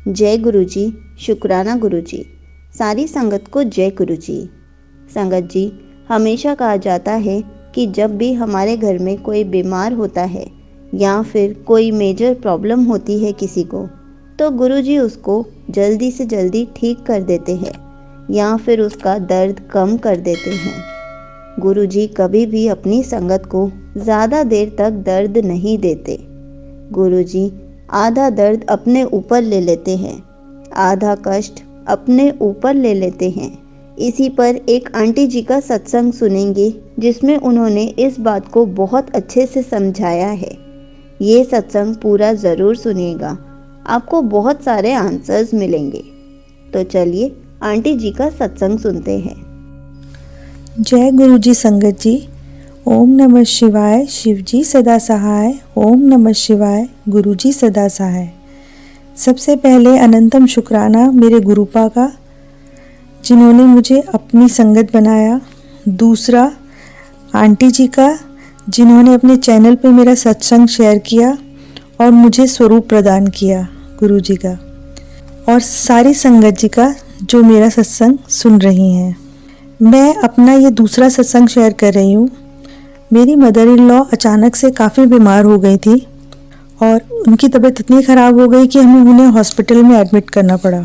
जय गुरु जी, शुक्राना गुरु जी। सारी संगत को जय गुरु जी। संगत जी, हमेशा कहा जाता है कि जब भी हमारे घर में कोई बीमार होता है या फिर कोई मेजर प्रॉब्लम होती है किसी को, तो गुरु जी उसको जल्दी से जल्दी ठीक कर देते हैं या फिर उसका दर्द कम कर देते हैं। गुरु जी कभी भी अपनी संगत को ज़्यादा देर तक दर्द नहीं देते। गुरु जी आधा दर्द अपने ऊपर ले लेते हैं, आधा कष्ट अपने ऊपर ले लेते हैं। इसी पर एक आंटी जी का सत्संग सुनेंगे जिसमें उन्होंने इस बात को बहुत अच्छे से समझाया है। ये सत्संग पूरा ज़रूर सुनिएगा, आपको बहुत सारे आंसर्स मिलेंगे। तो चलिए आंटी जी का सत्संग सुनते हैं। जय गुरु जी। संगत जी, ओम नमः शिवाय। शिव जी सदा सहाय। ओम नमः शिवाय। गुरु जी सदा सहाय। सबसे पहले अनंतम शुक्राना मेरे गुरुपा का, जिन्होंने मुझे अपनी संगत बनाया। दूसरा आंटी जी का, जिन्होंने अपने चैनल पे मेरा सत्संग शेयर किया और मुझे स्वरूप प्रदान किया गुरु जी का। और सारी संगत जी का जो मेरा सत्संग सुन रही हैं। मैं अपना ये दूसरा सत्संग शेयर कर रही हूँ। मेरी मदर इन लॉ अचानक से काफ़ी बीमार हो गई थी और उनकी तबीयत इतनी ख़राब हो गई कि हमें उन्हें हॉस्पिटल में एडमिट करना पड़ा।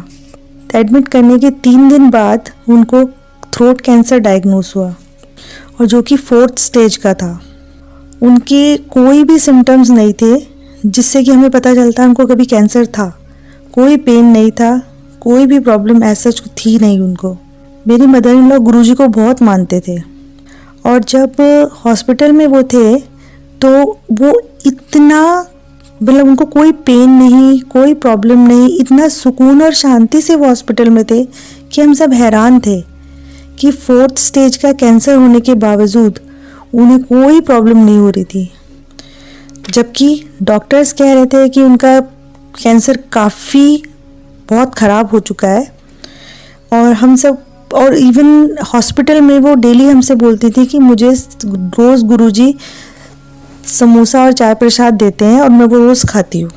एडमिट करने के 3 दिन बाद उनको थ्रोट कैंसर डायग्नोस हुआ और जो कि 4th स्टेज का था। उनके कोई भी सिम्टम्स नहीं थे जिससे कि हमें पता चलता उनको कभी कैंसर था। कोई पेन नहीं था, कोई भी प्रॉब्लम ऐसा थी नहीं उनको। मेरी मदर इन लॉ गुरु जी को बहुत मानते थे और जब हॉस्पिटल में वो थे तो वो इतना, मतलब उनको कोई पेन नहीं, कोई प्रॉब्लम नहीं, इतना सुकून और शांति से वो हॉस्पिटल में थे कि हम सब हैरान थे कि 4th स्टेज का कैंसर होने के बावजूद उन्हें कोई प्रॉब्लम नहीं हो रही थी। जबकि डॉक्टर्स कह रहे थे कि उनका कैंसर काफ़ी बहुत ख़राब हो चुका है। और हम सब, और इवन हॉस्पिटल में वो डेली हमसे बोलती थी कि मुझे रोज़ गुरुजी समोसा और चाय प्रसाद देते हैं और मैं वो रोज़ खाती हूँ।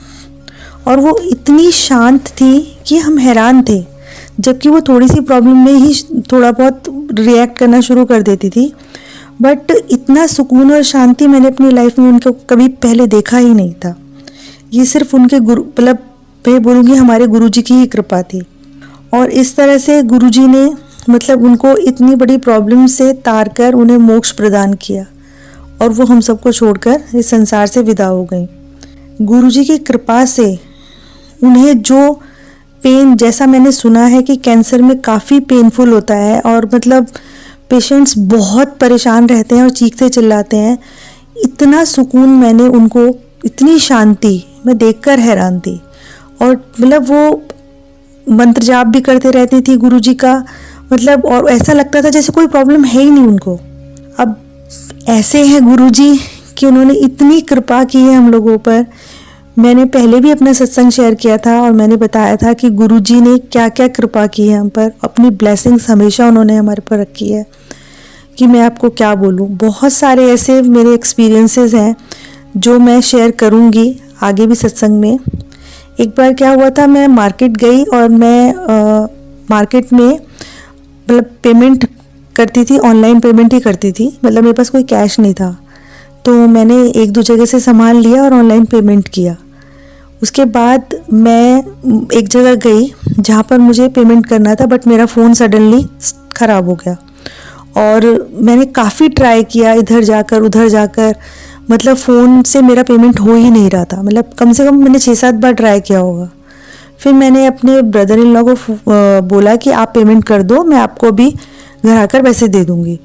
और वो इतनी शांत थी कि हम हैरान थे, जबकि वो थोड़ी सी प्रॉब्लम में ही थोड़ा बहुत रिएक्ट करना शुरू कर देती थी। बट इतना सुकून और शांति मैंने अपनी लाइफ में उनको कभी पहले देखा ही नहीं था। ये सिर्फ उनके गुरु, मतलब मैं बोलूँगी हमारे गुरुजी की ही कृपा थी। और इस तरह से गुरुजी ने, मतलब उनको इतनी बड़ी प्रॉब्लम से तार कर उन्हें मोक्ष प्रदान किया और वो हम सबको छोड़कर इस संसार से विदा हो गई। गुरुजी की कृपा से उन्हें जो पेन, जैसा मैंने सुना है कि कैंसर में काफ़ी पेनफुल होता है और मतलब पेशेंट्स बहुत परेशान रहते हैं और चीखते चिल्लाते हैं, इतना सुकून मैंने उनको, इतनी शांति मैं देखकर हैरान थी। और मतलब वो मंत्र जाप भी करते रहती थी गुरुजी का, मतलब, और ऐसा लगता था जैसे कोई प्रॉब्लम है ही नहीं उनको। अब ऐसे हैं गुरुजी कि उन्होंने इतनी कृपा की है हम लोगों पर। मैंने पहले भी अपना सत्संग शेयर किया था और मैंने बताया था कि गुरुजी ने क्या क्या कृपा की है हम पर। अपनी ब्लेसिंग्स हमेशा उन्होंने हमारे पर रखी है कि मैं आपको क्या बोलूँ। बहुत सारे ऐसे मेरे एक्सपीरियंसेस हैं जो मैं शेयर करूँगी आगे भी सत्संग में। एक बार क्या हुआ था, मैं मार्केट गई और मैं मार्केट में मतलब पेमेंट करती थी, ऑनलाइन पेमेंट ही करती थी, मतलब मेरे पास कोई कैश नहीं था। तो मैंने 1-2 जगह से सामान लिया और ऑनलाइन पेमेंट किया। उसके बाद मैं एक जगह गई जहाँ पर मुझे पेमेंट करना था, बट मेरा फ़ोन सडनली ख़राब हो गया और मैंने काफ़ी ट्राई किया, इधर जाकर उधर जाकर, मतलब फ़ोन से मेरा पेमेंट हो ही नहीं रहा था। मतलब कम से कम मैंने 6-7 बार ट्राई किया होगा। फिर मैंने अपने ब्रदर इन लॉ को बोला कि आप पेमेंट कर दो, मैं आपको अभी घर आकर पैसे दे दूँगी।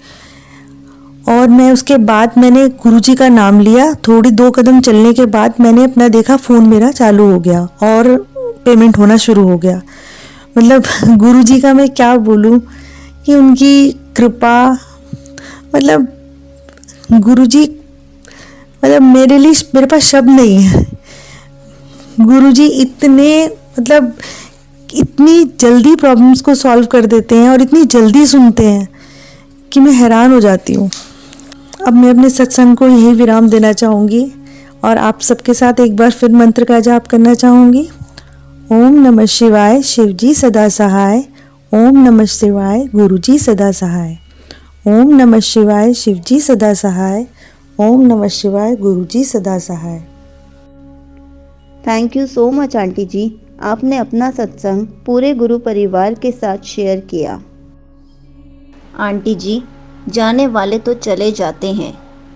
और मैं उसके बाद मैंने गुरुजी का नाम लिया। थोड़ी 2 कदम चलने के बाद मैंने अपना देखा, फ़ोन मेरा चालू हो गया और पेमेंट होना शुरू हो गया। मतलब गुरुजी का मैं क्या बोलूँ कि उनकी कृपा, मतलब गुरुजी, मतलब मेरे लिए, मेरे पास शब्द नहीं है। गुरुजी इतने, मतलब इतनी जल्दी प्रॉब्लम्स को सॉल्व कर देते हैं और इतनी जल्दी सुनते हैं कि मैं हैरान हो जाती हूँ। अब मैं अपने सत्संग को यही विराम देना चाहूँगी और आप सबके साथ एक बार फिर मंत्र का जाप करना चाहूँगी। ओम नमः शिवाय शिवजी सदा सहाय। ओम नमः शिवाय गुरुजी सदा सहाय। ओम नमः शिवाय शिवजी सदा सहाय। ओम नमः शिवाय गुरुजी सदा सहाय। Thank you so much aunty ji, आपने अपना सत्संग पूरे गुरु परिवार के साथ शेयर किया। आंटी जी, जाने वाले तो चले जाते हैं,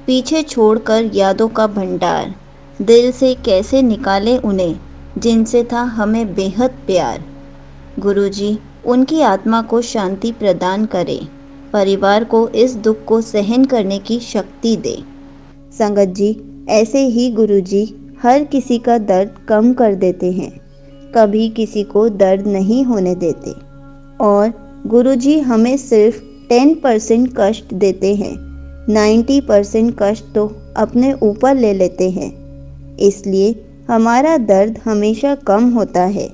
पीछे छोड़कर यादों का भंडार। दिल से कैसे निकाले उन्हें जिनसे था हमें बेहद प्यार। गुरुजी उनकी आत्मा को शांति प्रदान करे, परिवार को इस दुख को सहन करने की शक्ति दे। संगत जी, ऐसे ही गुरुजी हर किसी का दर्द कम कर देते हैं, कभी किसी को दर्द नहीं होने देते। और गुरुजी हमें सिर्फ 10% कष्ट देते हैं, 90% कष्ट तो अपने ऊपर ले लेते हैं। इसलिए हमारा दर्द हमेशा कम होता है,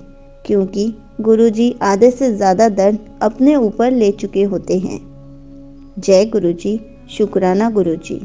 क्योंकि गुरुजी आधे से ज़्यादा दर्द अपने ऊपर ले चुके होते हैं। जय गुरुजी, शुक्राना गुरुजी।